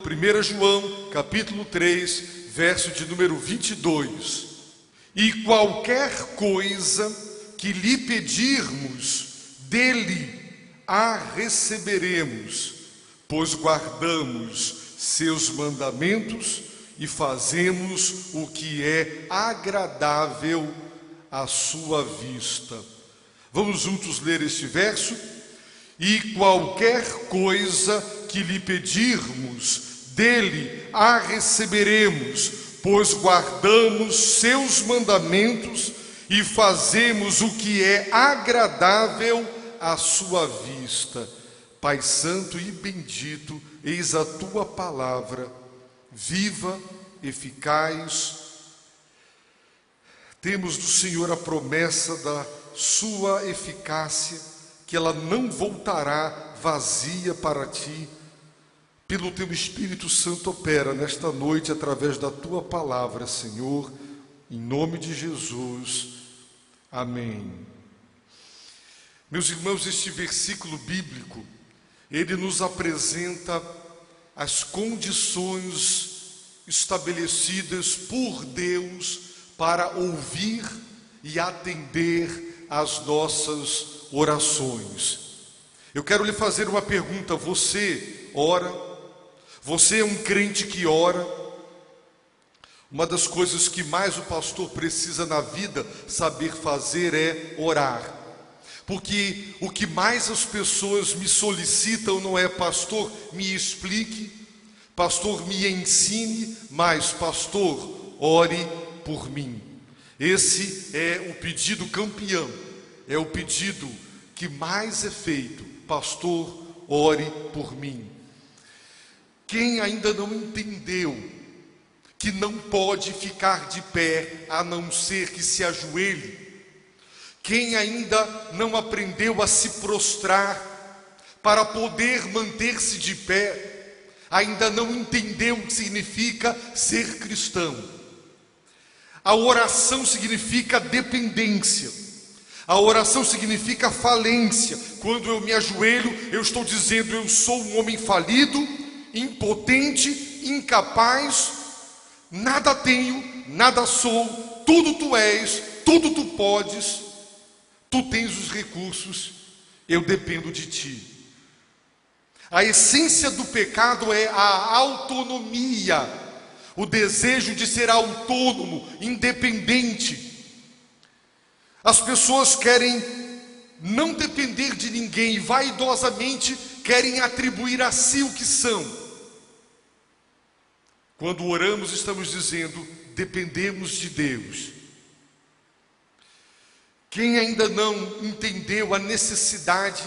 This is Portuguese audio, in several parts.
1 João, capítulo 3, verso de número 22. E qualquer coisa que lhe pedirmos, dele a receberemos, pois guardamos seus mandamentos e fazemos o que é agradável à sua vista. Vamos juntos ler este verso? E qualquer coisa que lhe pedirmos, dele a receberemos, pois guardamos seus mandamentos e fazemos o que é agradável à sua vista. Pai santo e bendito, eis a tua palavra, viva, eficaz. Temos do Senhor a promessa da sua eficácia, que ela não voltará vazia para ti. Pelo teu Espírito Santo opera nesta noite através da tua palavra, Senhor, em nome de Jesus. Amém. Meus irmãos, este versículo bíblico, ele nos apresenta as condições estabelecidas por Deus para ouvir e atender às nossas orações. Eu quero lhe fazer uma pergunta: você ora? Você é um crente que ora? Uma das coisas que mais o pastor precisa na vida saber fazer é orar. Porque o que mais as pessoas me solicitam não é: pastor, me explique, pastor, me ensine, mas pastor, ore por mim. Esse é o pedido campeão, é o pedido que mais é feito: pastor, ore por mim. Quem ainda não entendeu que não pode ficar de pé a não ser que se ajoelhe, quem ainda não aprendeu a se prostrar para poder manter-se de pé, ainda não entendeu o que significa ser cristão. A oração significa dependência. A oração significa falência. Quando eu me ajoelho, eu estou dizendo: eu sou um homem falido, impotente, incapaz, nada tenho, nada sou, tudo tu és, tudo tu podes. Tu tens os recursos, eu dependo de ti. A essência do pecado é a autonomia, o desejo de ser autônomo, independente. As pessoas querem não depender de ninguém e vaidosamente querem atribuir a si o que são. Quando oramos, estamos dizendo: dependemos de Deus. Quem ainda não entendeu a necessidade,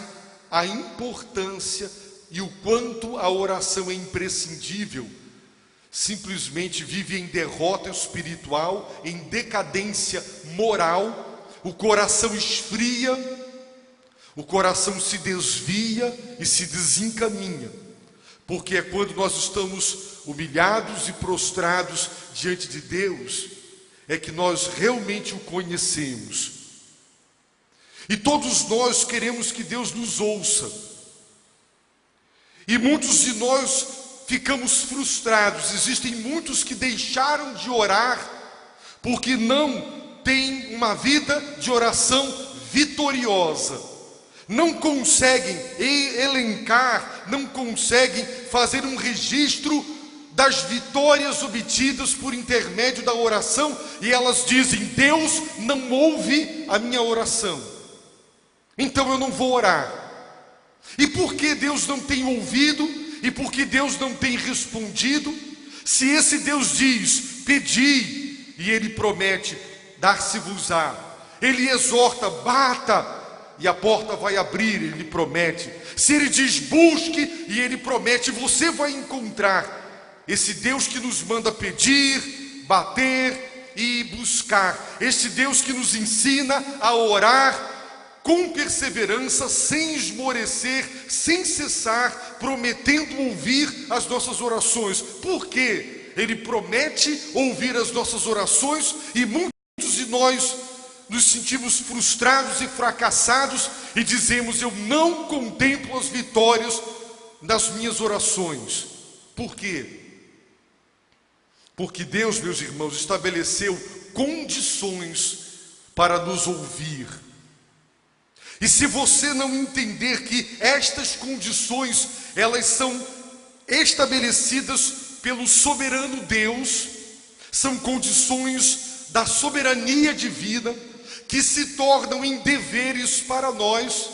a importância e o quanto a oração é imprescindível, simplesmente vive em derrota espiritual, em decadência moral, o coração esfria, o coração se desvia e se desencaminha, porque é quando nós estamos humilhados e prostrados diante de Deus, é que nós realmente o conhecemos. E todos nós queremos que Deus nos ouça. E muitos de nós ficamos frustrados. Existem muitos que deixaram de orar porque não têm uma vida de oração vitoriosa. Não conseguem elencar, não conseguem fazer um registro das vitórias obtidas por intermédio da oração. E elas dizem: Deus não ouve a minha oração, então eu não vou orar. E por que Deus não tem ouvido? E por que Deus não tem respondido? Se esse Deus diz: pedi, e Ele promete dar-se-vos-á. Ele exorta: bata, e a porta vai abrir, Ele promete. Se Ele diz: busque, e Ele promete, você vai encontrar. Esse Deus que nos manda pedir, bater e buscar. Esse Deus que nos ensina a orar com perseverança, sem esmorecer, sem cessar, prometendo ouvir as nossas orações. Por quê? Ele promete ouvir as nossas orações e muitos de nós nos sentimos frustrados e fracassados e dizemos: eu não contemplo as vitórias das minhas orações. Por quê? Porque Deus, meus irmãos, estabeleceu condições para nos ouvir. E se você não entender que estas condições, elas são estabelecidas pelo soberano Deus, são condições da soberania divina, que se tornam em deveres para nós,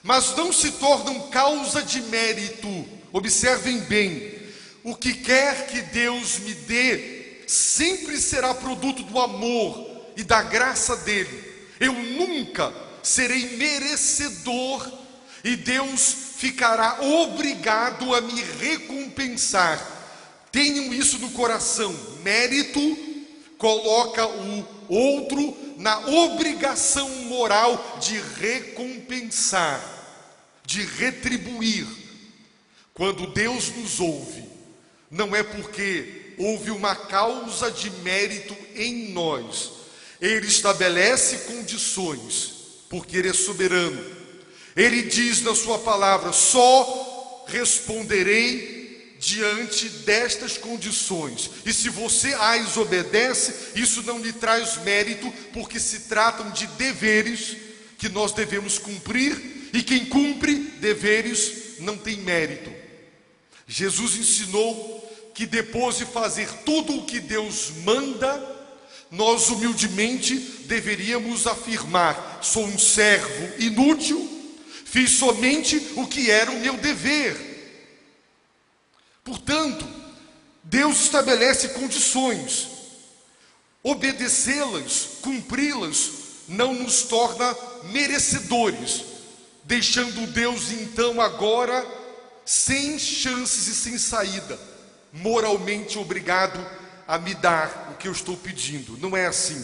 mas não se tornam causa de mérito. Observem bem, o que quer que Deus me dê, sempre será produto do amor e da graça dele. Eu nunca serei merecedor, e Deus ficará obrigado a me recompensar. Tenham isso no coração. Mérito coloca o outro na obrigação moral de recompensar, de retribuir. Quando Deus nos ouve, não é porque houve uma causa de mérito em nós. Ele estabelece condições, porque Ele é soberano. Ele diz na sua palavra: só responderei diante destas condições. E se você as obedece, isso não lhe traz mérito, porque se tratam de deveres que nós devemos cumprir, e quem cumpre deveres não tem mérito. Jesus ensinou que depois de fazer tudo o que Deus manda, nós humildemente deveríamos afirmar: sou um servo inútil, fiz somente o que era o meu dever. Portanto, Deus estabelece condições. Obedecê-las, cumpri-las, não nos torna merecedores, deixando Deus então agora sem chances e sem saída, moralmente obrigado a me dar o que eu estou pedindo. Não é assim.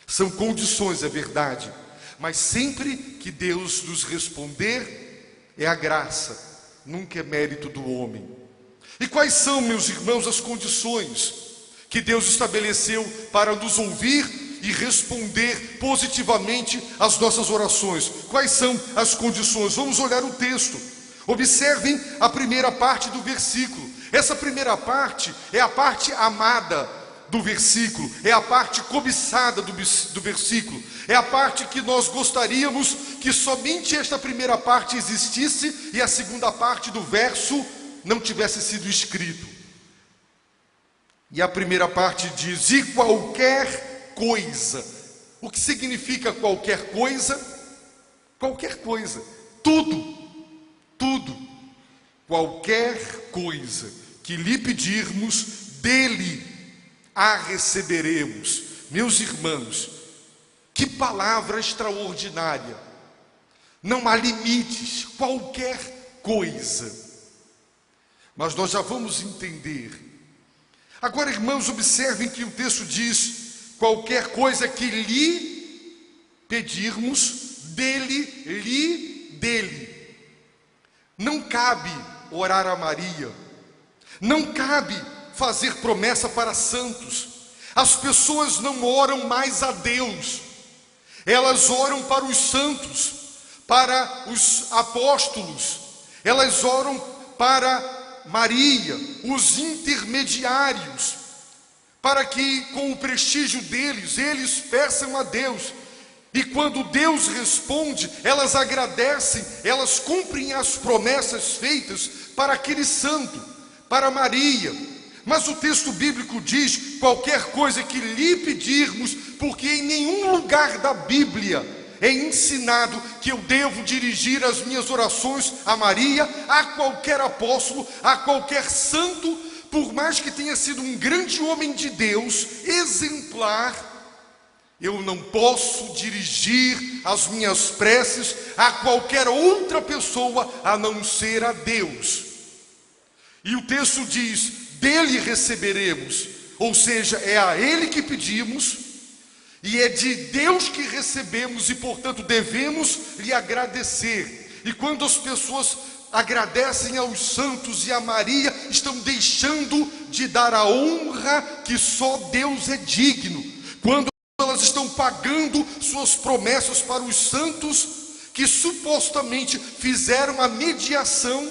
São condições, é verdade, mas sempre que Deus nos responder, é a graça, nunca é mérito do homem. E quais são, meus irmãos, as condições que Deus estabeleceu para nos ouvir e responder positivamente às nossas orações? Quais são as condições? Vamos olhar o texto. Observem a primeira parte do versículo. Essa primeira parte é a parte amada do versículo, é a parte cobiçada do versículo, é a parte que nós gostaríamos que somente esta primeira parte existisse e a segunda parte do verso não tivesse sido escrito. E a primeira parte diz: e qualquer coisa. O que significa qualquer coisa? Qualquer coisa, tudo, qualquer coisa que lhe pedirmos, dele a receberemos. Meus irmãos, que palavra extraordinária! Não há limites, qualquer coisa. Mas nós já vamos entender. Agora, irmãos, observem que o texto diz: qualquer coisa que lhe pedirmos, dele. Não cabe orar a Maria, não cabe fazer promessa para santos. As pessoas não oram mais a Deus, elas oram para os santos, para os apóstolos, elas oram para Maria, os intermediários, para que com o prestígio deles, eles peçam a Deus. E quando Deus responde, elas agradecem, elas cumprem as promessas feitas para aquele santo, para Maria. Mas o texto bíblico diz: qualquer coisa que lhe pedirmos, porque em nenhum lugar da Bíblia é ensinado que eu devo dirigir as minhas orações a Maria, a qualquer apóstolo, a qualquer santo, por mais que tenha sido um grande homem de Deus, exemplar. Eu não posso dirigir as minhas preces a qualquer outra pessoa a não ser a Deus. E o texto diz: dele receberemos, ou seja, é a ele que pedimos, e é de Deus que recebemos, e portanto devemos lhe agradecer. E quando as pessoas agradecem aos santos e a Maria, estão deixando de dar a honra que só Deus é digno. Quando elas estão pagando suas promessas para os santos que supostamente fizeram a mediação,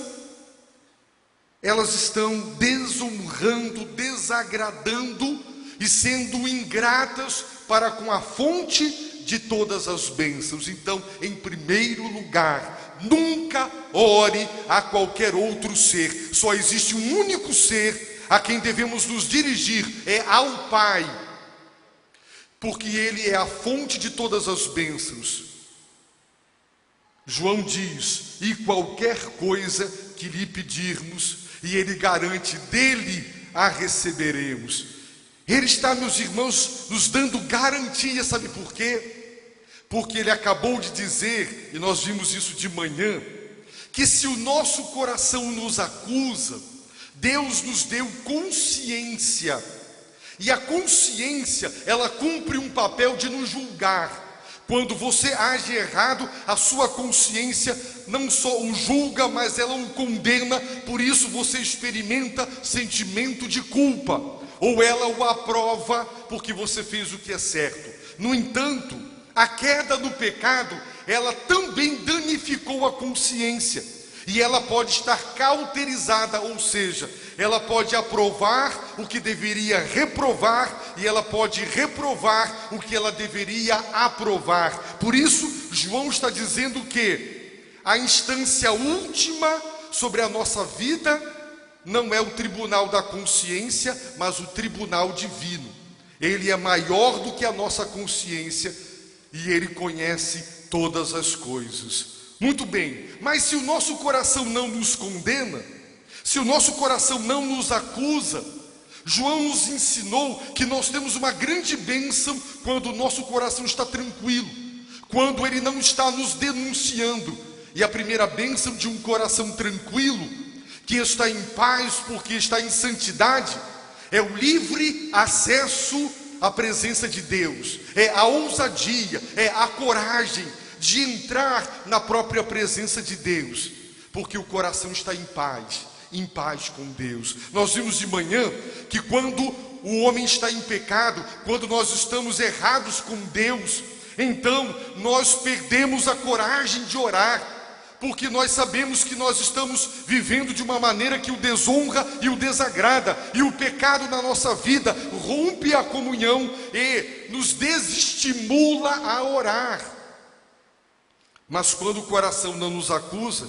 elas estão desonrando, desagradando e sendo ingratas para com a fonte de todas as bênçãos. Então, em primeiro lugar, nunca ore a qualquer outro ser. Só existe um único ser a quem devemos nos dirigir, é ao Pai, porque Ele é a fonte de todas as bênçãos. João diz: e qualquer coisa que lhe pedirmos, e Ele garante, dele a receberemos. Ele está, meus irmãos, nos dando garantia. Sabe por quê? Porque Ele acabou de dizer, e nós vimos isso de manhã, que se o nosso coração nos acusa, Deus nos deu consciência, e a consciência, ela cumpre um papel de nos julgar. Quando você age errado, a sua consciência não só o julga, mas ela o condena. Por isso você experimenta sentimento de culpa, ou ela o aprova porque você fez o que é certo. No entanto, a queda no pecado, ela também danificou a consciência, e ela pode estar cauterizada, ou seja, ela pode aprovar o que deveria reprovar, e ela pode reprovar o que ela deveria aprovar. Por isso, João está dizendo que a instância última sobre a nossa vida não é o tribunal da consciência, mas o tribunal divino. Ele é maior do que a nossa consciência, e Ele conhece todas as coisas. Muito bem, mas se o nosso coração não nos condena, se o nosso coração não nos acusa, João nos ensinou que nós temos uma grande bênção quando o nosso coração está tranquilo, quando ele não está nos denunciando. E a primeira bênção de um coração tranquilo, que está em paz porque está em santidade, é o livre acesso à presença de Deus, é a ousadia, é a coragem de entrar na própria presença de Deus, porque o coração está em paz com Deus. Nós vimos de manhã que quando o homem está em pecado, quando nós estamos errados com Deus, então nós perdemos a coragem de orar, porque nós sabemos que nós estamos vivendo de uma maneira que o desonra e o desagrada, e o pecado na nossa vida rompe a comunhão e nos desestimula a orar. Mas quando o coração não nos acusa,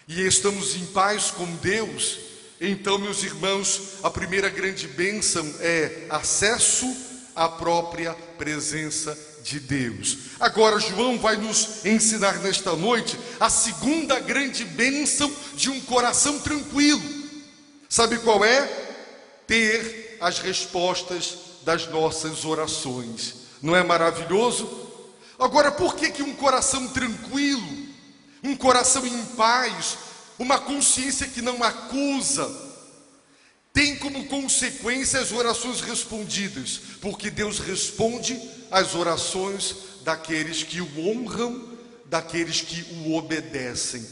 e estamos em paz com Deus, então, meus irmãos, a primeira grande bênção é acesso à própria presença de Deus. Agora, João vai nos ensinar nesta noite a segunda grande bênção de um coração tranquilo. Sabe qual é? Ter as respostas das nossas orações. Não é maravilhoso? Agora, por que um coração tranquilo, um coração em paz, uma consciência que não acusa, tem como consequência as orações respondidas? Porque Deus responde às orações daqueles que o honram, daqueles que o obedecem.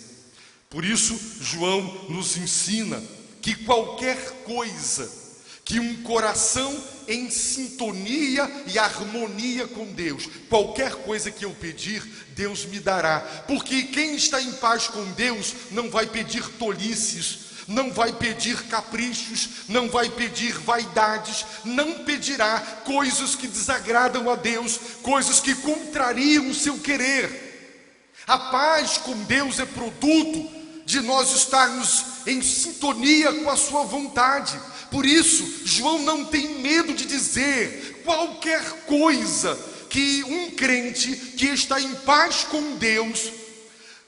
Por isso, João nos ensina que qualquer coisa que um coração em sintonia e harmonia com Deus, qualquer coisa que eu pedir, Deus me dará. Porque quem está em paz com Deus não vai pedir tolices, não vai pedir caprichos, não vai pedir vaidades, não pedirá coisas que desagradam a Deus, coisas que contrariam o seu querer. A paz com Deus é produto de nós estarmos em sintonia com a sua vontade. Por isso, João não tem medo de dizer qualquer coisa que um crente que está em paz com Deus,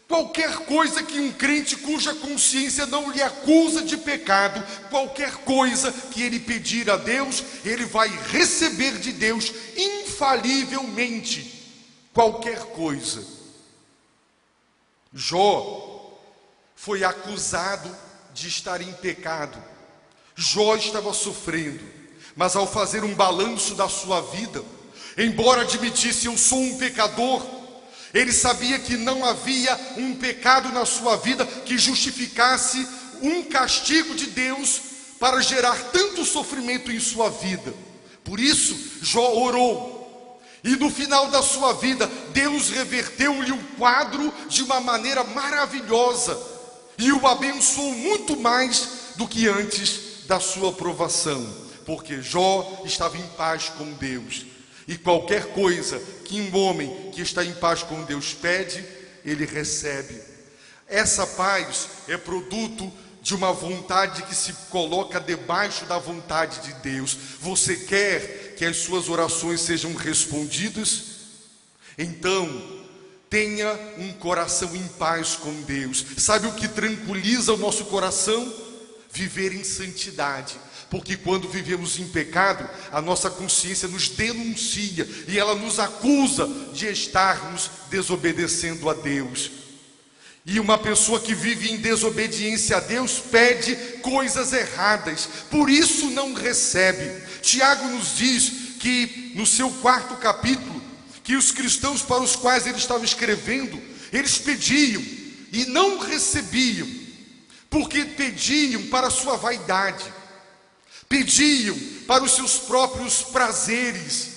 qualquer coisa que um crente cuja consciência não lhe acusa de pecado, qualquer coisa que ele pedir a Deus, ele vai receber de Deus infalivelmente. Qualquer coisa. Jó foi acusado de estar em pecado. Jó estava sofrendo, mas ao fazer um balanço da sua vida, embora admitisse: eu sou um pecador, ele sabia que não havia um pecado na sua vida que justificasse um castigo de Deus para gerar tanto sofrimento em sua vida. Por isso, Jó orou, e no final da sua vida, Deus reverteu-lhe o quadro de uma maneira maravilhosa, e o abençoou muito mais do que antes da sua provação, porque Jó estava em paz com Deus. E qualquer coisa que um homem que está em paz com Deus pede, ele recebe. Essa paz é produto de uma vontade que se coloca debaixo da vontade de Deus. Você quer que as suas orações sejam respondidas? Então, tenha um coração em paz com Deus. Sabe o que tranquiliza o nosso coração? Viver em santidade. Porque quando vivemos em pecado, a nossa consciência nos denuncia e ela nos acusa de estarmos desobedecendo a Deus. E uma pessoa que vive em desobediência a Deus pede coisas erradas, por isso não recebe. Tiago nos diz que no seu 4º capítulo, que os cristãos para os quais ele estava escrevendo, eles pediam e não recebiam, porque pediam para a sua vaidade, pediam para os seus próprios prazeres,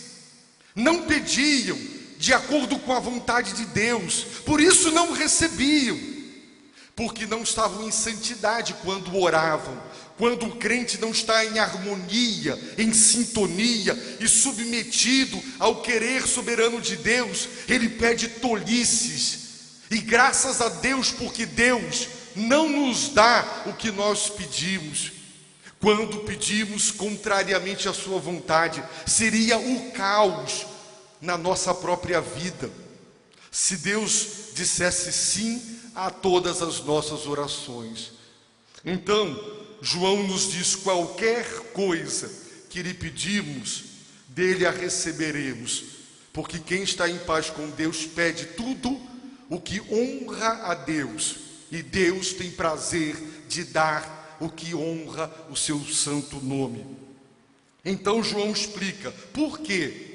não pediam de acordo com a vontade de Deus, por isso não recebiam, porque não estavam em santidade quando oravam. Quando o crente não está em harmonia, em sintonia e submetido ao querer soberano de Deus, ele pede tolices. E graças a Deus, porque Deus não nos dá o que nós pedimos. Quando pedimos contrariamente à sua vontade, seria o caos na nossa própria vida. Se Deus dissesse sim a todas as nossas orações. Então, João nos diz: qualquer coisa que lhe pedirmos, dele a receberemos. Porque quem está em paz com Deus pede tudo o que honra a Deus. E Deus tem prazer de dar o que honra o seu santo nome. Então João explica, por quê?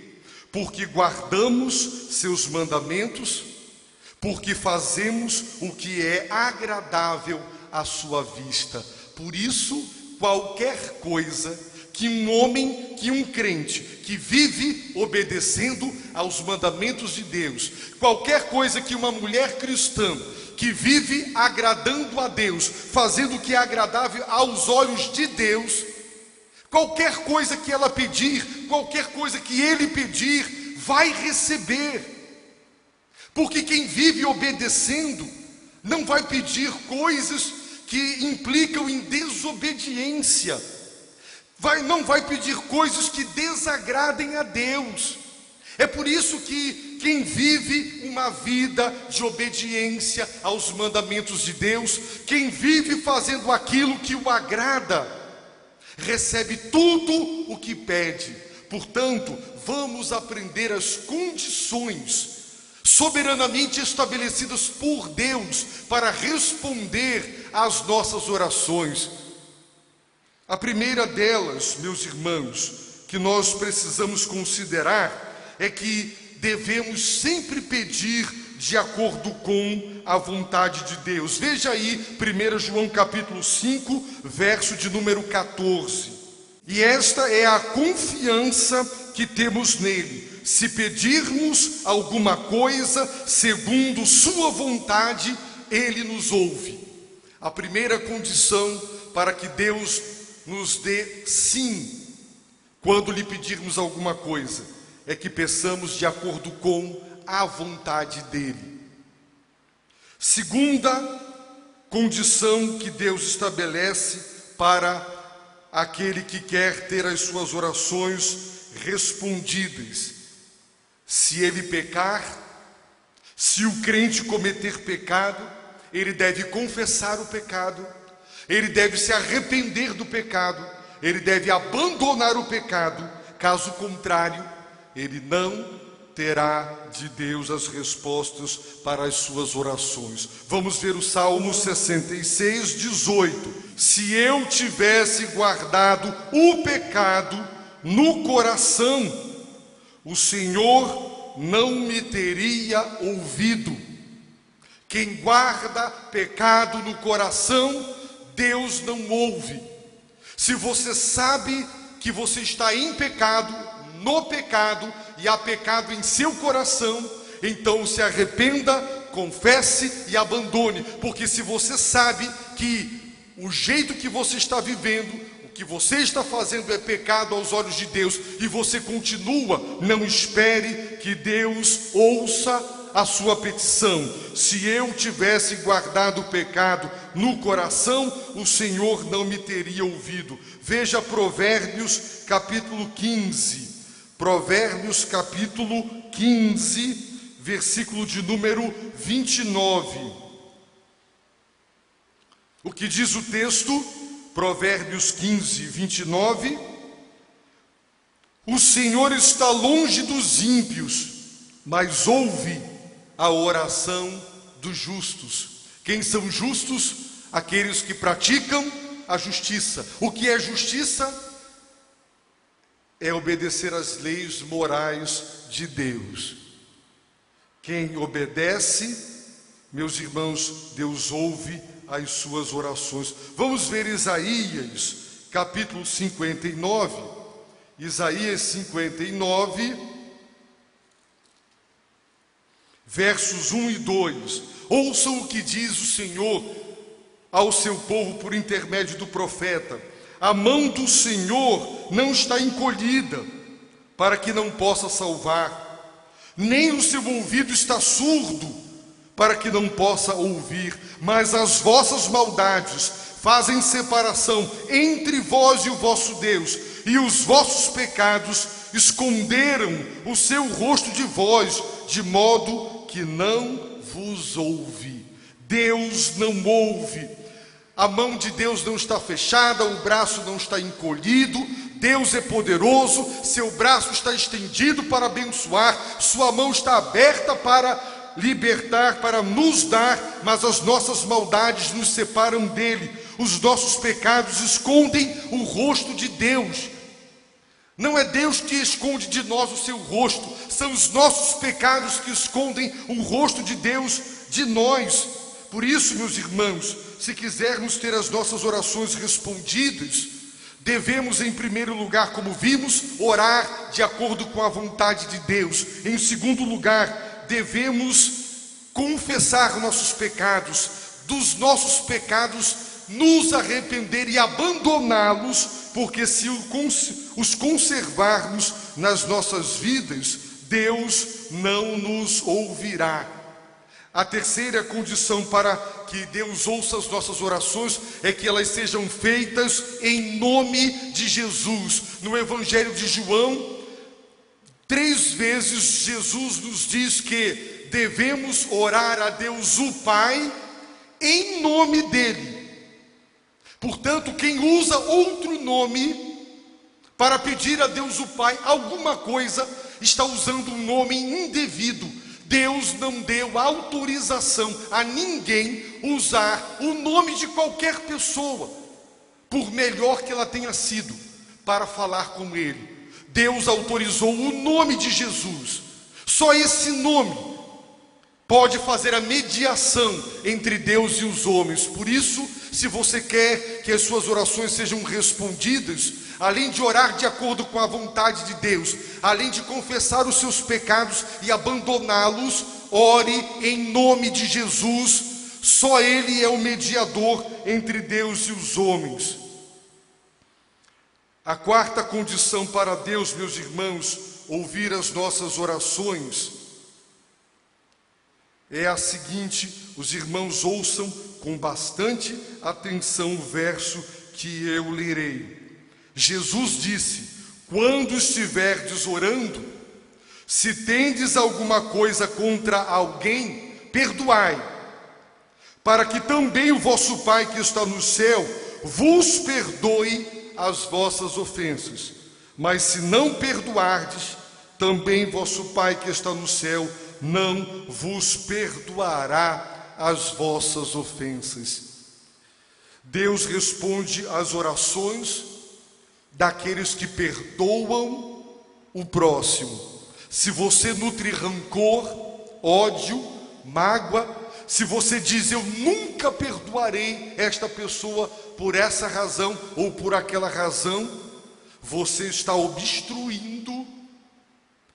Porque guardamos seus mandamentos, porque fazemos o que é agradável à sua vista. Por isso, qualquer coisa que um homem, que um crente, que vive obedecendo aos mandamentos de Deus, qualquer coisa que uma mulher cristã, que vive agradando a Deus, fazendo o que é agradável aos olhos de Deus, qualquer coisa que ela pedir, qualquer coisa que ele pedir, vai receber. Porque quem vive obedecendo, não vai pedir coisas que implicam em desobediência, não vai pedir coisas que desagradem a Deus. É por isso que quem vive uma vida de obediência aos mandamentos de Deus, quem vive fazendo aquilo que o agrada, recebe tudo o que pede. Portanto, vamos aprender as condições soberanamente estabelecidas por Deus para responder às nossas orações. A primeira delas, meus irmãos, que nós precisamos considerar é que devemos sempre pedir de acordo com a vontade de Deus. Veja aí 1 João capítulo 5, verso de número 14. E esta é a confiança que temos nele: se pedirmos alguma coisa segundo sua vontade, ele nos ouve. A primeira condição para que Deus nos dê sim, quando lhe pedirmos alguma coisa, é que peçamos de acordo com a vontade dele. Segunda condição que Deus estabelece para aquele que quer ter as suas orações respondidas: se ele pecar, se o crente cometer pecado, ele deve confessar o pecado, ele deve se arrepender do pecado, ele deve abandonar o pecado. Caso contrário, ele não terá de Deus as respostas para as suas orações. Vamos ver o Salmo 66, 18. Se eu tivesse guardado o pecado no coração, o Senhor não me teria ouvido. Quem guarda pecado no coração, Deus não ouve. Se você sabe que você está em pecado, no pecado, e há pecado em seu coração, então se arrependa, confesse e abandone. Porque se você sabe que o jeito que você está vivendo, o que você está fazendo é pecado aos olhos de Deus, e você continua, não espere que Deus ouça a sua petição. Se eu tivesse guardado o pecado no coração, o Senhor não me teria ouvido. Veja Provérbios capítulo 15. Provérbios capítulo 15, versículo de número 29. O que diz o texto? Provérbios 15, 29. O Senhor está longe dos ímpios, mas ouve a oração dos justos. Quem são justos? Aqueles que praticam a justiça. O que é justiça? É obedecer às leis morais de Deus. Quem obedece, meus irmãos, Deus ouve as suas orações. Vamos ver Isaías, capítulo 59. Isaías 59, versos 1 e 2. Ouçam o que diz o Senhor ao seu povo por intermédio do profeta. A mão do Senhor não está encolhida, para que não possa salvar, nem o seu ouvido está surdo, para que não possa ouvir. Mas as vossas maldades fazem separação entre vós e o vosso Deus, e os vossos pecados esconderam o seu rosto de vós, de modo que não vos ouve. Deus não ouve. A mão de Deus não está fechada, o braço não está encolhido. Deus é poderoso, seu braço está estendido para abençoar, sua mão está aberta para libertar, para nos dar, mas as nossas maldades nos separam dele. Os nossos pecados escondem o rosto de Deus. Não é Deus que esconde de nós o seu rosto, são os nossos pecados que escondem o rosto de Deus de nós. Por isso, meus irmãos, se quisermos ter as nossas orações respondidas, devemos, em primeiro lugar, como vimos, orar de acordo com a vontade de Deus. Em segundo lugar, devemos confessar nossos pecados, dos nossos pecados nos arrepender e abandoná-los, porque se os conservarmos nas nossas vidas, Deus não nos ouvirá. A terceira condição para que Deus ouça as nossas orações é que elas sejam feitas em nome de Jesus. No Evangelho de João, 3 vezes Jesus nos diz que devemos orar a Deus o Pai em nome dele. Portanto, quem usa outro nome para pedir a Deus o Pai alguma coisa, está usando um nome indevido. Deus não deu autorização a ninguém usar o nome de qualquer pessoa, por melhor que ela tenha sido, para falar com Ele. Deus autorizou o nome de Jesus. Só esse nome pode fazer a mediação entre Deus e os homens. Por isso, se você quer que as suas orações sejam respondidas, além de orar de acordo com a vontade de Deus, além de confessar os seus pecados e abandoná-los, ore em nome de Jesus. Só Ele é o mediador entre Deus e os homens. A quarta condição para Deus, meus irmãos, ouvir as nossas orações é a seguinte. Os irmãos ouçam com bastante atenção o verso que eu lerei. Jesus disse: quando estiverdes orando, se tendes alguma coisa contra alguém, perdoai, para que também o vosso Pai que está no céu vos perdoe as vossas ofensas. Mas se não perdoardes, também vosso Pai que está no céu não vos perdoará as vossas ofensas. Deus responde às orações daqueles que perdoam o próximo. Se você nutre rancor, ódio, mágoa, se você diz eu nunca perdoarei esta pessoa por essa razão ou por aquela razão, você está obstruindo,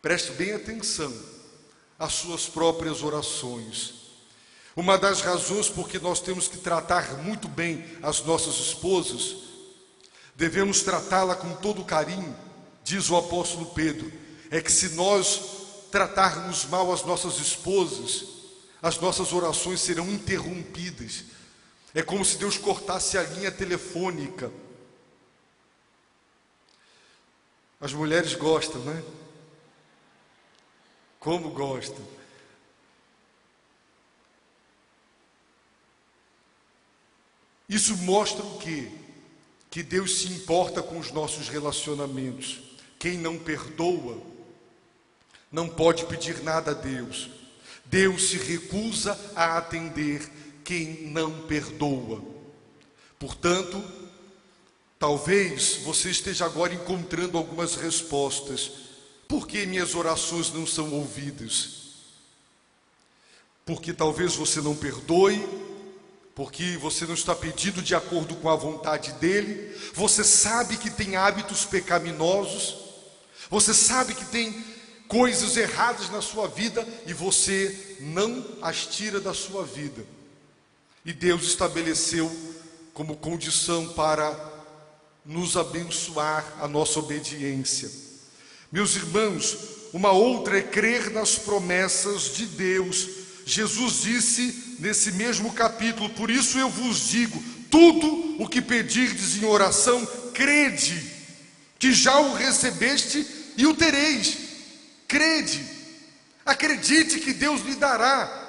preste bem atenção, as suas próprias orações. Uma das razões por que nós temos que tratar muito bem as nossas esposas, devemos tratá-la com todo carinho, diz o apóstolo Pedro, é que se nós tratarmos mal as nossas esposas, as nossas orações serão interrompidas. É como se Deus cortasse a linha telefônica. As mulheres gostam, né? Como gostam. Isso mostra o quê? Que Deus se importa com os nossos relacionamentos. Quem não perdoa, não pode pedir nada a Deus. Deus se recusa a atender quem não perdoa. Portanto, talvez você esteja agora encontrando algumas respostas. Por que minhas orações não são ouvidas? Porque talvez você não perdoe, porque você não está pedindo de acordo com a vontade dele, você sabe que tem hábitos pecaminosos, você sabe que tem coisas erradas na sua vida e você não as tira da sua vida. E Deus estabeleceu como condição para nos abençoar a nossa obediência. Meus irmãos, uma outra é crer nas promessas de Deus. Jesus disse nesse mesmo capítulo: por isso eu vos digo, tudo o que pedirdes em oração, crede, que já o recebeste e o tereis. Crede, acredite que Deus lhe dará.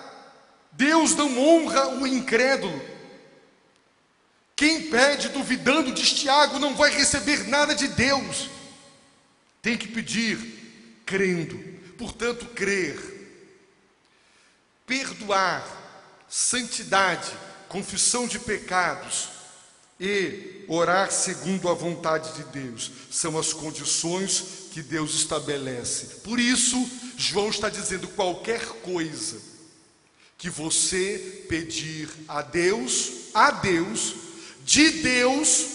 Deus não honra o incrédulo. Quem pede duvidando, diz Tiago, não vai receber nada de Deus. Tem que pedir crendo. Portanto, crer, perdoar, santidade, confissão de pecados e orar segundo a vontade de Deus são as condições que Deus estabelece. Por isso, João está dizendo: qualquer coisa que você pedir a Deus, de Deus,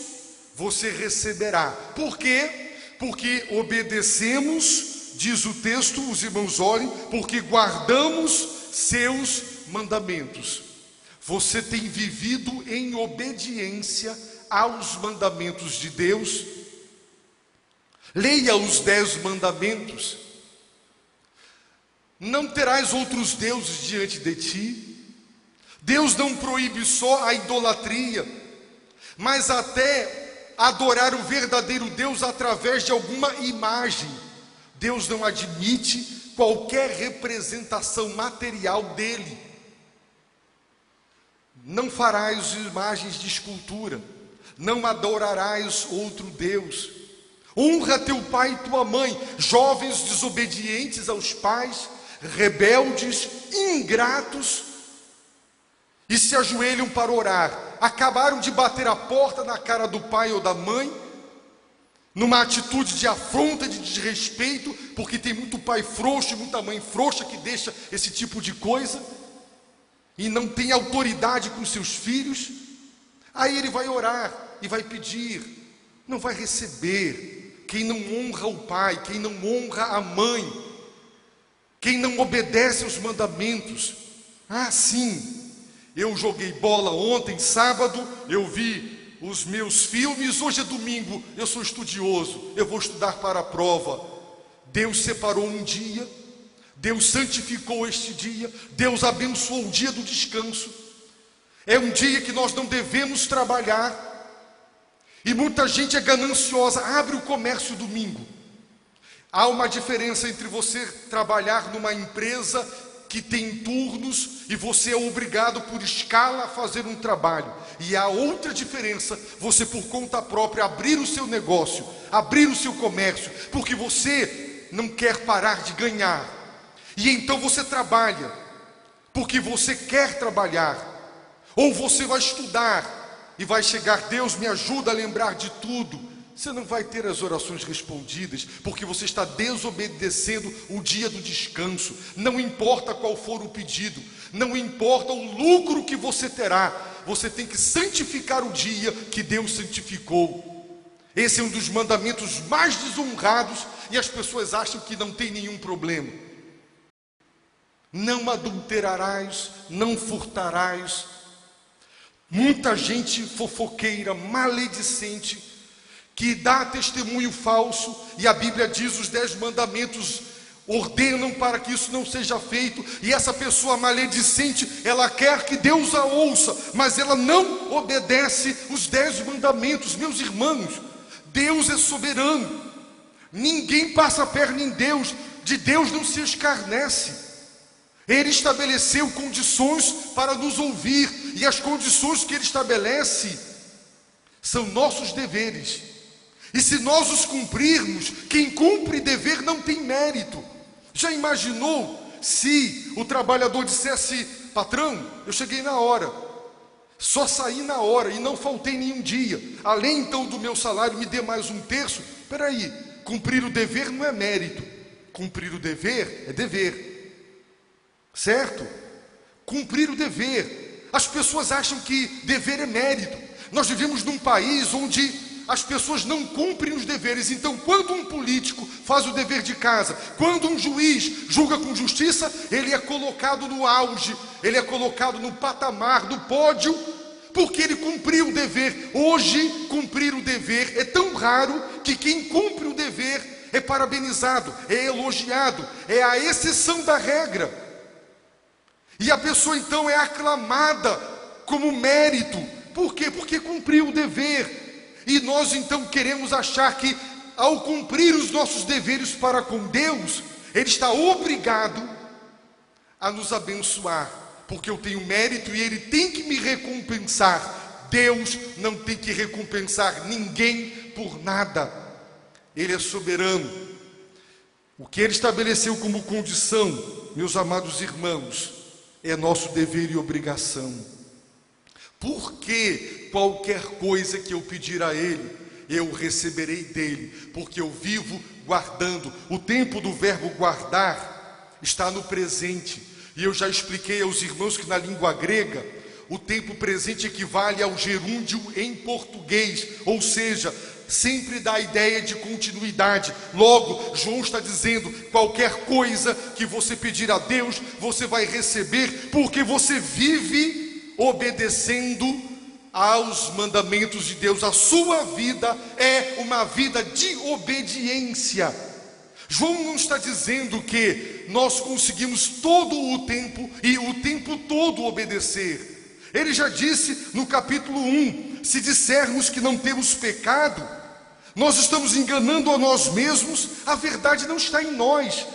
você receberá. Por quê? Porque obedecemos, diz o texto, os irmãos olhem, porque guardamos seus mandamentos. Você tem vivido em obediência aos mandamentos de Deus? Leia os 10 mandamentos. Não terás outros deuses diante de ti. Deus não proíbe só a idolatria, mas até adorar o verdadeiro Deus através de alguma imagem. Deus não admite qualquer representação material dele. Não farás imagens de escultura, não adorarás outro Deus. Honra teu pai e tua mãe. Jovens desobedientes aos pais, rebeldes, ingratos, e se ajoelham para orar, acabaram de bater a porta na cara do pai ou da mãe, numa atitude de afronta, de desrespeito, porque tem muito pai frouxo e muita mãe frouxa que deixa esse tipo de coisa, e não tem autoridade com seus filhos. Aí ele vai orar e vai pedir, não vai receber. Quem não honra o pai, quem não honra a mãe, quem não obedece aos mandamentos. Ah, sim, eu joguei bola ontem, sábado, eu vi os meus filmes, hoje é domingo, eu sou estudioso, eu vou estudar para a prova. Deus separou um dia, Deus santificou este dia, Deus abençoou o dia do descanso. É um dia que nós não devemos trabalhar. E muita gente é gananciosa, abre o comércio domingo. Há uma diferença entre você trabalhar numa empresa que tem turnos e você é obrigado por escala a fazer um trabalho. E há outra diferença, você por conta própria abrir o seu negócio, abrir o seu comércio, porque você não quer parar de ganhar. E então você trabalha, porque você quer trabalhar. Ou você vai estudar e vai chegar, Deus me ajuda a lembrar de tudo. Você não vai ter as orações respondidas, porque você está desobedecendo o dia do descanso. Não importa qual for o pedido, não importa o lucro que você terá, você tem que santificar o dia que Deus santificou. Esse é um dos mandamentos mais desonrados e as pessoas acham que não tem nenhum problema. não adulterarás, não furtarás. Muita gente fofoqueira, maledicente, que dá testemunho falso, e a Bíblia diz, os 10 mandamentos ordenam para que isso não seja feito, e essa pessoa maledicente, ela quer que Deus a ouça, mas ela não obedece os 10 mandamentos. Meus irmãos, Deus é soberano, ninguém passa a perna em Deus, de Deus não se escarnece. Ele estabeleceu condições para nos ouvir, e as condições que Ele estabelece são nossos deveres, e se nós os cumprirmos, quem cumpre dever não tem mérito. Já imaginou se o trabalhador dissesse: patrão, eu cheguei na hora, só saí na hora e não faltei nenhum dia, além então do meu salário me dê mais 1/3? Espera aí, cumprir o dever não é mérito, cumprir o dever é dever, certo? Cumprir o dever. As pessoas acham que dever é mérito. Nós vivemos num país onde as pessoas não cumprem os deveres. Então, quando um político faz o dever de casa, quando um juiz julga com justiça, ele é colocado no auge, ele é colocado no patamar, no pódio, porque ele cumpriu o dever. Hoje, cumprir o dever é tão raro que quem cumpre o dever é parabenizado, é elogiado, é a exceção da regra. E a pessoa então é aclamada como mérito. Por quê? Porque cumpriu o dever. E nós então queremos achar que ao cumprir os nossos deveres para com Deus, Ele está obrigado a nos abençoar, porque eu tenho mérito e Ele tem que me recompensar. Deus não tem que recompensar ninguém por nada. Ele é soberano. O que Ele estabeleceu como condição, meus amados irmãos, é nosso dever e obrigação. Porque qualquer coisa que eu pedir a Ele, eu receberei dEle, porque eu vivo guardando. O tempo do verbo guardar está no presente, e eu já expliquei aos irmãos que na língua grega, o tempo presente equivale ao gerúndio em português, ou seja, sempre dá a ideia de continuidade. Logo, João está dizendo, qualquer coisa que você pedir a Deus, você vai receber, porque você vive obedecendo aos mandamentos de Deus. A sua vida é uma vida de obediência. João não está dizendo que nós conseguimos todo o tempo e o tempo todo obedecer. Ele já disse no capítulo 1, se dissermos que não temos pecado, nós estamos enganando a nós mesmos, a verdade não está em nós.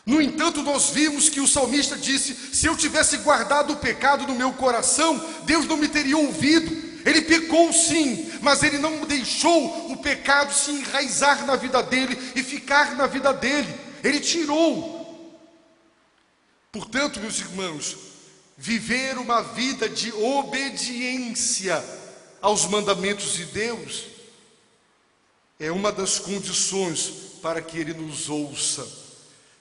No entanto, nós vimos que o salmista disse, se eu tivesse guardado o pecado no meu coração, Deus não me teria ouvido. Ele pecou sim, mas ele não deixou o pecado se enraizar na vida dele e ficar na vida dele. Ele tirou. Portanto, meus irmãos, viver uma vida de obediência aos mandamentos de Deus é uma das condições para que Ele nos ouça.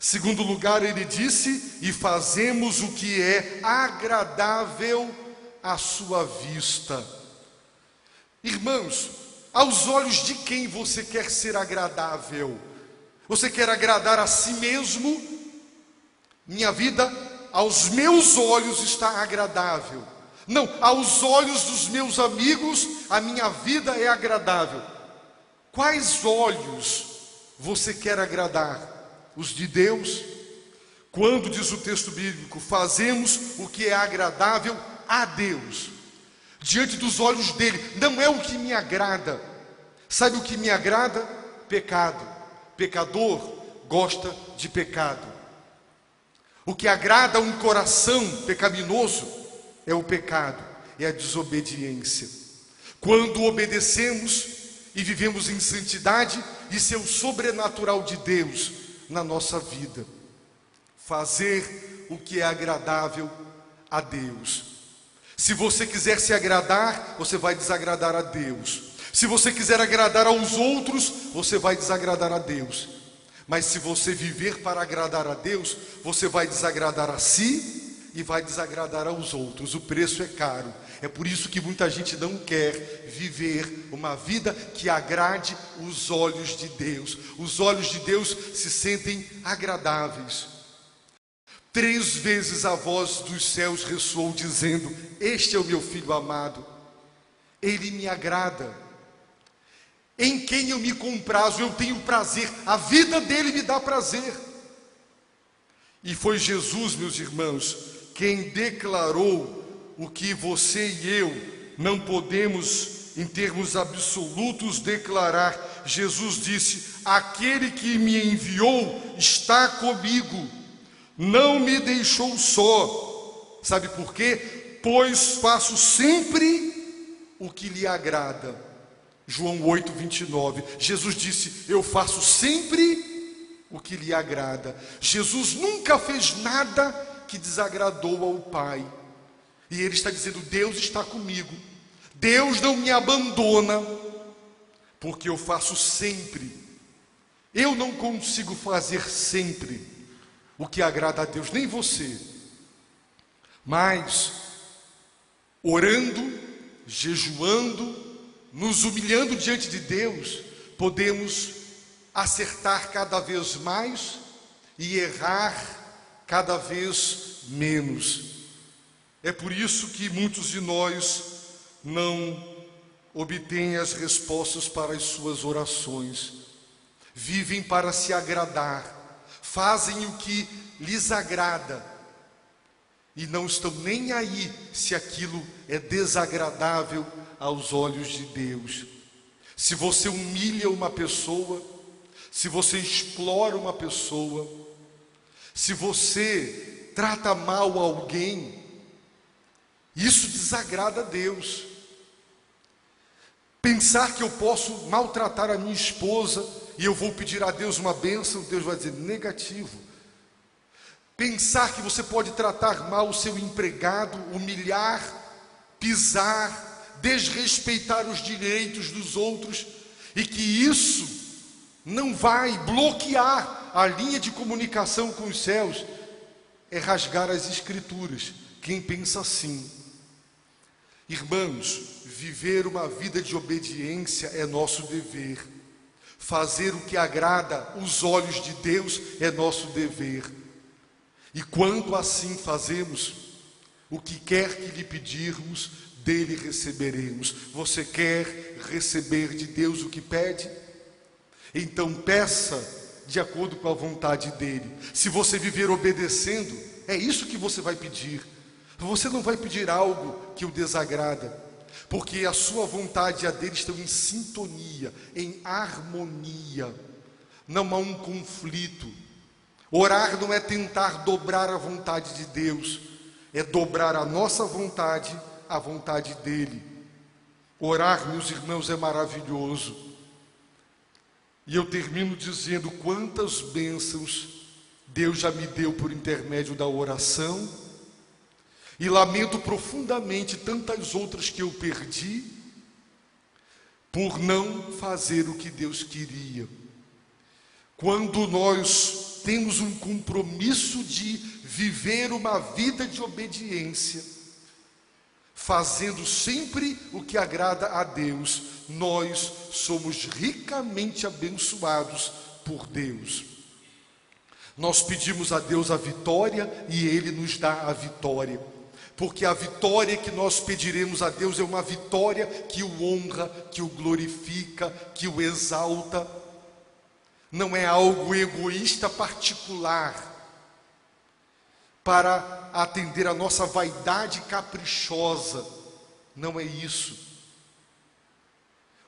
Segundo lugar, Ele disse, e fazemos o que é agradável à sua vista. Irmãos, aos olhos de quem você quer ser agradável? Você quer agradar a si mesmo? Minha vida aos meus olhos está agradável. Não, aos olhos dos meus amigos, a minha vida é agradável. Quais olhos você quer agradar? Os de Deus? Quando diz o texto bíblico, fazemos o que é agradável a Deus, diante dos olhos dele, não é o que me agrada. Sabe o que me agrada? Pecado. Pecador gosta de pecado. O que agrada a um coração pecaminoso é o pecado, é a desobediência. Quando obedecemos e vivemos em santidade, isso é o sobrenatural de Deus na nossa vida. Fazer o que é agradável a Deus. Se você quiser se agradar, você vai desagradar a Deus. Se você quiser agradar aos outros, você vai desagradar a Deus. Mas se você viver para agradar a Deus, você vai desagradar a si e vai desagradar aos outros. O preço é caro. É por isso que muita gente não quer viver uma vida que agrade os olhos de Deus. Os olhos de Deus se sentem agradáveis. 3 vezes a voz dos céus ressoou, dizendo: este é o meu filho amado, ele me agrada, em quem eu me comprazo, eu tenho prazer, a vida dele me dá prazer. E foi Jesus, meus irmãos, quem declarou o que você e eu não podemos, em termos absolutos, declarar. Jesus disse: aquele que me enviou está comigo, não me deixou só. Sabe por quê? Pois faço sempre o que lhe agrada. João 8, 29. Jesus disse: eu faço sempre o que lhe agrada. Jesus nunca fez nada que desagradou ao Pai. E ele está dizendo: Deus está comigo, Deus não me abandona, porque eu faço sempre. Eu não consigo fazer sempre o que agrada a Deus, nem você. Mas orando, jejuando, nos humilhando diante de Deus, podemos acertar cada vez mais e errar cada vez menos. É por isso que muitos de nós não obtêm as respostas para as suas orações. Vivem para se agradar, fazem o que lhes agrada e não estão nem aí se aquilo é desagradável aos olhos de Deus. Se você humilha uma pessoa, se você explora uma pessoa, se você trata mal alguém, isso desagrada a Deus. Pensar que eu posso maltratar a minha esposa e eu vou pedir a Deus uma bênção, Deus vai dizer negativo. Pensar que você pode tratar mal o seu empregado, humilhar, pisar, desrespeitar os direitos dos outros, e que isso não vai bloquear a linha de comunicação com os céus, é rasgar as Escrituras. Quem pensa assim, irmãos, viver uma vida de obediência é nosso dever. Fazer o que agrada os olhos de Deus é nosso dever. E quando assim fazemos, o que quer que lhe pedirmos, dele receberemos. Você quer receber de Deus o que pede? Então peça de acordo com a vontade dele. Se você viver obedecendo, é isso que você vai pedir. Você não vai pedir algo que o desagrada, porque a sua vontade e a dele estão em sintonia, em harmonia. Não há um conflito. Orar não é tentar dobrar a vontade de Deus, é dobrar a nossa vontade à vontade dele. Orar, meus irmãos, é maravilhoso. E eu termino dizendo quantas bênçãos Deus já me deu por intermédio da oração, e lamento profundamente tantas outras que eu perdi por não fazer o que Deus queria. Quando nós temos um compromisso de viver uma vida de obediência, fazendo sempre o que agrada a Deus, nós somos ricamente abençoados por Deus. Nós pedimos a Deus a vitória e Ele nos dá a vitória, porque a vitória que nós pediremos a Deus é uma vitória que o honra, que o glorifica, que o exalta. Não é algo egoísta particular para atender a nossa vaidade caprichosa. Não é isso.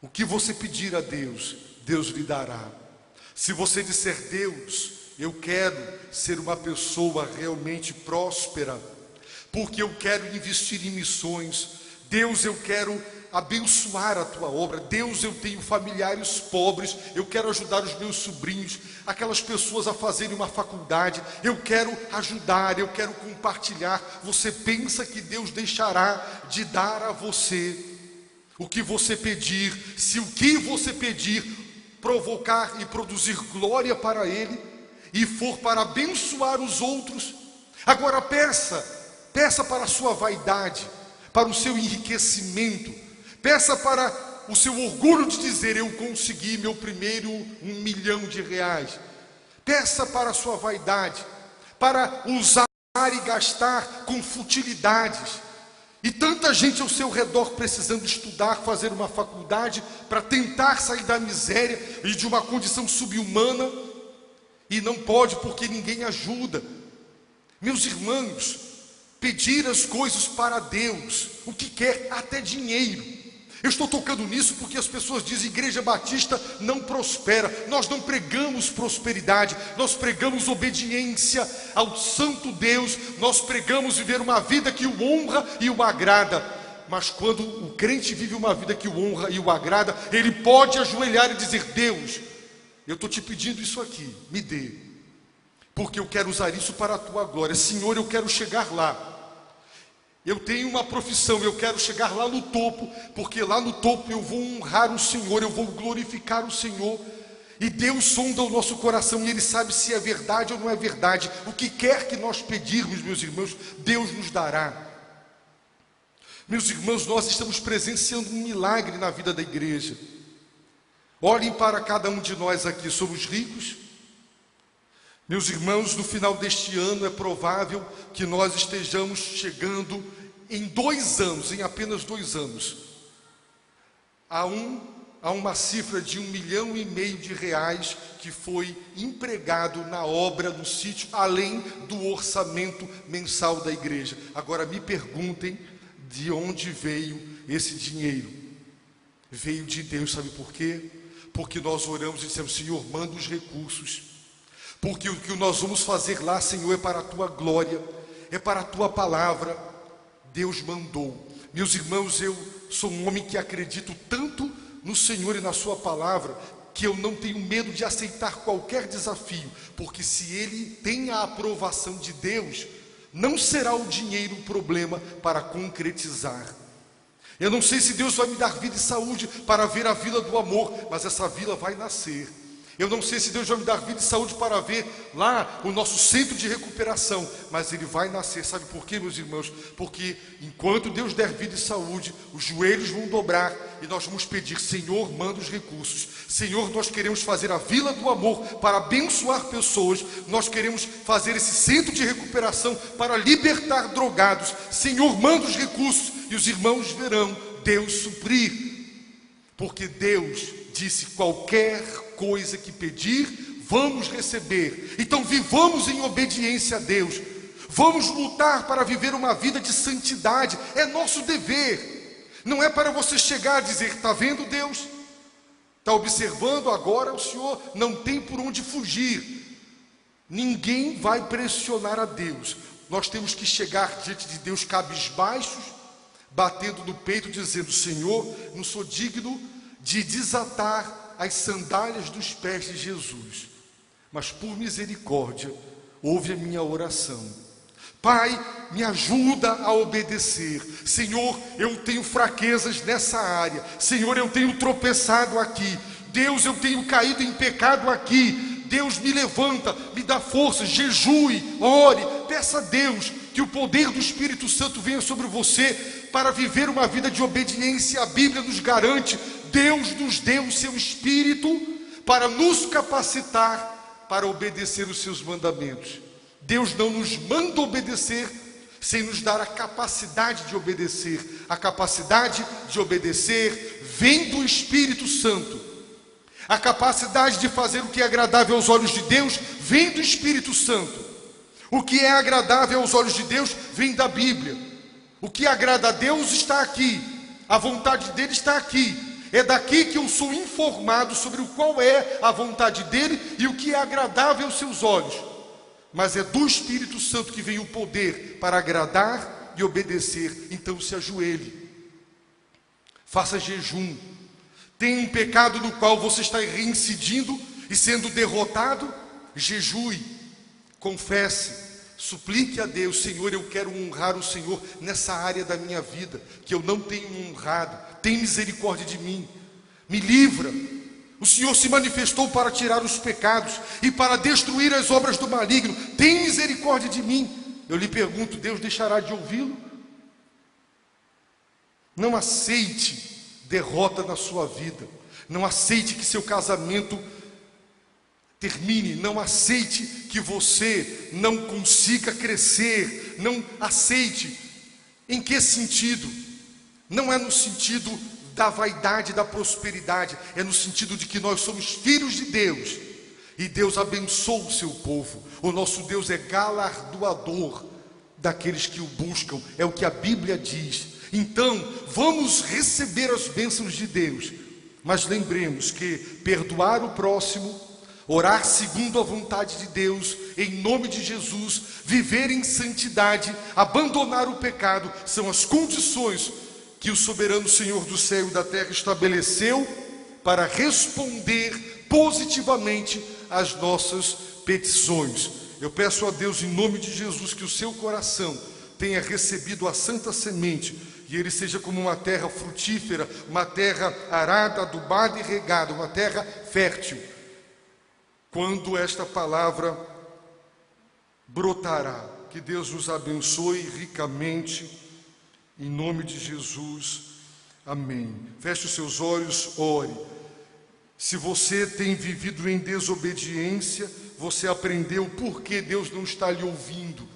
O que você pedir a Deus, Deus lhe dará. Se você disser: Deus, eu quero ser uma pessoa realmente próspera, porque eu quero investir em missões. Deus, eu quero abençoar a tua obra. Deus, eu tenho familiares pobres, eu quero ajudar os meus sobrinhos, aquelas pessoas a fazerem uma faculdade, eu quero ajudar, eu quero compartilhar. Você pensa que Deus deixará de dar a você o que você pedir, se o que você pedir provocar e produzir glória para Ele, e for para abençoar os outros? Agora peça para a sua vaidade, para o seu enriquecimento, peça para o seu orgulho de dizer: eu consegui meu primeiro R$1 milhão. Peça para a sua vaidade, para usar pensar e gastar com futilidades. E tanta gente ao seu redor precisando estudar, fazer uma faculdade para tentar sair da miséria e de uma condição subhumana, e não pode porque ninguém ajuda. Meus irmãos, pedir as coisas para Deus, o que quer, até dinheiro. Eu estou tocando nisso porque as pessoas dizem: Igreja Batista não prospera. Nós não pregamos prosperidade, nós pregamos obediência ao Santo Deus. Nós pregamos viver uma vida que o honra e o agrada. Mas quando o crente vive uma vida que o honra e o agrada, ele pode ajoelhar e dizer: Deus, eu estou te pedindo isso aqui, me dê, porque eu quero usar isso para a tua glória. Senhor, eu quero chegar lá. Eu tenho uma profissão, eu quero chegar lá no topo, porque lá no topo eu vou honrar o Senhor, eu vou glorificar o Senhor. E Deus sonda o nosso coração e Ele sabe se é verdade ou não é verdade. O que quer que nós pedirmos, meus irmãos, Deus nos dará. Meus irmãos, nós estamos presenciando um milagre na vida da igreja. Olhem para cada um de nós aqui, somos ricos. Meus irmãos, no final deste ano é provável que nós estejamos chegando em 2 anos, em apenas 2 anos, a uma cifra de R$1,5 milhão que foi empregado na obra do sítio, além do orçamento mensal da igreja. Agora me perguntem de onde veio esse dinheiro. Veio de Deus, sabe por quê? Porque nós oramos e dissemos: Senhor, manda os recursos. Porque o que nós vamos fazer lá, Senhor, é para a tua glória, é para a tua palavra. Deus mandou. Meus irmãos, eu sou um homem que acredito tanto no Senhor e na sua palavra, que eu não tenho medo de aceitar qualquer desafio, porque se ele tem a aprovação de Deus, não será o dinheiro o problema para concretizar. Eu não sei se Deus vai me dar vida e saúde para ver a Vila do Amor, mas essa vila vai nascer. Eu não sei se Deus vai me dar vida e saúde para ver lá o nosso centro de recuperação, mas ele vai nascer. Sabe por quê, meus irmãos? Porque enquanto Deus der vida e saúde, os joelhos vão dobrar e nós vamos pedir: Senhor, manda os recursos. Senhor, nós queremos fazer a Vila do Amor para abençoar pessoas. Nós queremos fazer esse centro de recuperação para libertar drogados. Senhor, manda os recursos. E os irmãos verão Deus suprir, porque Deus disse: qualquer coisa que pedir, vamos receber. Então vivamos em obediência a Deus. Vamos lutar para viver uma vida de santidade. É nosso dever. Não é para você chegar e dizer: está vendo, Deus? Está observando agora? O Senhor não tem por onde fugir. Ninguém vai pressionar a Deus. Nós temos que chegar diante de Deus cabisbaixos, batendo no peito, dizendo: Senhor, não sou digno de desatar as sandálias dos pés de Jesus, mas por misericórdia, ouve a minha oração. Pai, me ajuda a obedecer. Senhor, eu tenho fraquezas nessa área. Senhor, eu tenho tropeçado aqui. Deus, eu tenho caído em pecado aqui. Deus, me levanta, me dá força, jejue, ore, peça a Deus que o poder do Espírito Santo venha sobre você para viver uma vida de obediência. A Bíblia nos garante: Deus nos deu o seu Espírito para nos capacitar para obedecer os seus mandamentos. Deus não nos manda obedecer sem nos dar a capacidade de obedecer. A capacidade de obedecer vem do Espírito Santo. A capacidade de fazer o que é agradável aos olhos de Deus vem do Espírito Santo. O que é agradável aos olhos de Deus vem da Bíblia. O que agrada a Deus está aqui. A vontade dele está aqui. É daqui que eu sou informado sobre o qual é a vontade dele e o que é agradável aos seus olhos. Mas é do Espírito Santo que vem o poder para agradar e obedecer. Então se ajoelhe, faça jejum. Tem um pecado no qual você está reincidindo e sendo derrotado? Jejue, confesse, suplique a Deus: Senhor, eu quero honrar o Senhor nessa área da minha vida que eu não tenho honrado. Tem misericórdia de mim, me livra. O Senhor se manifestou para tirar os pecados e para destruir as obras do maligno. Tem misericórdia de mim. Eu lhe pergunto: Deus deixará de ouvi-lo? Não aceite derrota na sua vida. Não aceite que seu casamento termine. Não aceite que você não consiga crescer. Não aceite. Em que sentido? Não é no sentido da vaidade, da prosperidade, é no sentido de que nós somos filhos de Deus, e Deus abençoa o seu povo. O nosso Deus é galardoador daqueles que o buscam, é o que a Bíblia diz. Então, vamos receber as bênçãos de Deus, mas lembremos que perdoar o próximo, orar segundo a vontade de Deus, em nome de Jesus, viver em santidade, abandonar o pecado, são as condições que o soberano Senhor do céu e da terra estabeleceu para responder positivamente às nossas petições. Eu peço a Deus, em nome de Jesus, que o seu coração tenha recebido a santa semente, e ele seja como uma terra frutífera, uma terra arada, adubada e regada, uma terra fértil. Quando esta palavra brotará, que Deus nos abençoe ricamente, em nome de Jesus, amém. Feche os seus olhos, ore. Se você tem vivido em desobediência, você aprendeu por que Deus não está lhe ouvindo.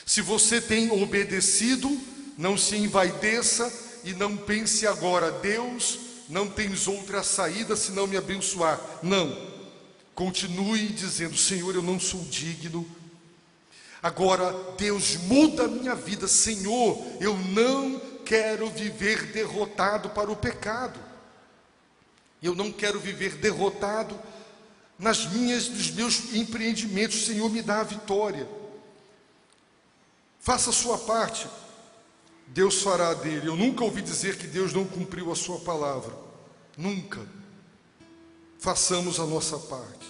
Se você tem obedecido, não se envaideça e não pense agora: Deus, não tens outra saída senão me abençoar. Não. Continue dizendo: Senhor, eu não sou digno. Agora, Deus, muda a minha vida. Senhor, eu não quero viver derrotado para o pecado. Eu não quero viver derrotado nos meus empreendimentos. Senhor, me dá a vitória. Faça a sua parte. Deus fará dele. Eu nunca ouvi dizer que Deus não cumpriu a sua palavra. Nunca. Façamos a nossa parte.